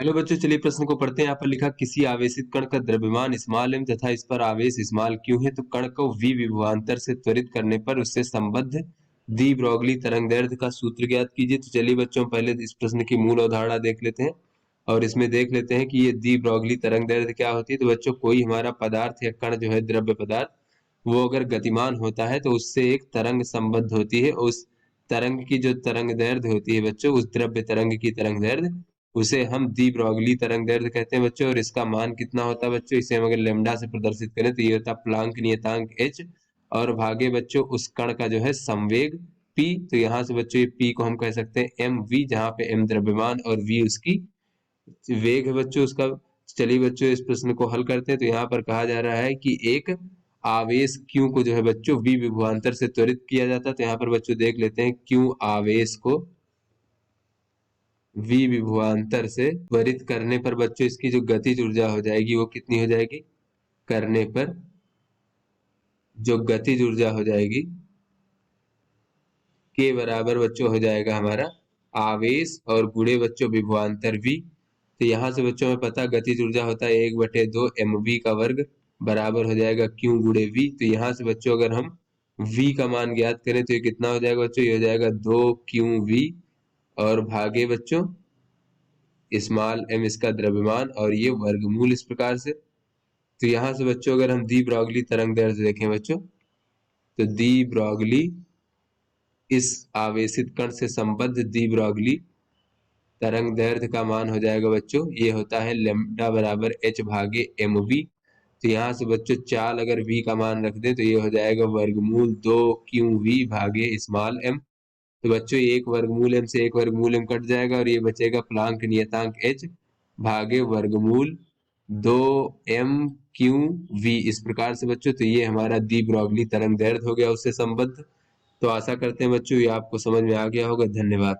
Hello बच्चों, चलिए प्रश्न को पढ़ते हैं। यहाँ पर लिखा किसी आवेशित कण का द्रव्यमान स्मॉल m तथा इस पर आवेश स्मॉल q है, तो कण को v विभवांतर से त्वरित करने पर उससे संबद्ध दी ब्रोगली तरंगदैर्ध्य का सूत्र ज्ञात कीजिए। तो चलिए बच्चों, पहले इस प्रश्न की मूल अवधारणा देख लेते हैं और इसमें देख लेते हैं कि ये दी ब्रोगली तरंगदैर्ध्य क्या होती है। तो बच्चों, कोई हमारा पदार्थ या कण जो है, द्रव्य पदार्थ, वो अगर गतिमान होता है तो उससे एक तरंग संबद्ध होती है। उस तरंग की जो तरंगदैर्ध्य होती है बच्चों, उस द्रव्य तरंग की तरंगदैर्ध्य, उसे हम दी ब्रोगली तरंगदैर्ध्य कहते हैं बच्चों। और इसका मान कितना होता है बच्चों, इसे हम अगर लेमडा से प्रदर्शित करें तो ये होता है प्लांक नियतांक h, और भागे बच्चों उस कण का जो है संवेग p। तो यहाँ से बच्चों ये p को हम कह सकते हैं mv, जहाँ पे m द्रव्यमान और v उसकी वेग है बच्चों उसका। चलिए बच्चों, इस प्रश्न को हल करते हैं। तो यहाँ पर कहा जा रहा है कि एक आवेश q को जो है बच्चों v विभवांतर से त्वरित किया जाता है। तो यहाँ पर बच्चों देख लेते हैं, q आवेश को v विभवांतर से त्वरित करने पर बच्चों इसकी जो गतिज ऊर्जा हो जाएगी वो कितनी हो जाएगी, करने पर जो गतिज ऊर्जा हो जाएगी के बराबर बच्चों हो जाएगा हमारा आवेश और गुणे बच्चों विभवांतर v। तो यहाँ से बच्चों में पता गतिज ऊर्जा होता है 1/2 mv का वर्ग बराबर हो जाएगा q गुणे v। तो यहाँ से बच्चों अगर हम v का मान ज्ञात करें तो ये कितना हो जाएगा बच्चों, ये हो जाएगा 2qv और भागे बच्चों स्मॉल m इसका द्रव्यमान और ये वर्गमूल इस प्रकार से। तो यहाँ से बच्चों अगर हम दी ब्रोगली तरंगदैर्ध्य देखें बच्चों, तो दी ब्रोगली इस आवेशित कण से संबद्ध दी ब्रोगली तरंगदैर्ध्य का मान हो जाएगा बच्चों, ये होता है लेम्डा बराबर h भागे mv। तो यहाँ से बच्चों चाल अगर v का मान रख दे तो ये हो जाएगा वर्गमूल 2qv भागे स्मॉल m। तो बच्चों एक वर्गमूल m से एक वर्गमूल m कट जाएगा और ये बचेगा प्लांक नियतांक h भागे वर्गमूल 2m/q/v। इस प्रकार से बच्चों तो ये हमारा दी ब्रोगली तरंगदैर्ध्य हो गया उससे संबद्ध। तो आशा करते हैं बच्चों ये आपको समझ में आ गया होगा। धन्यवाद।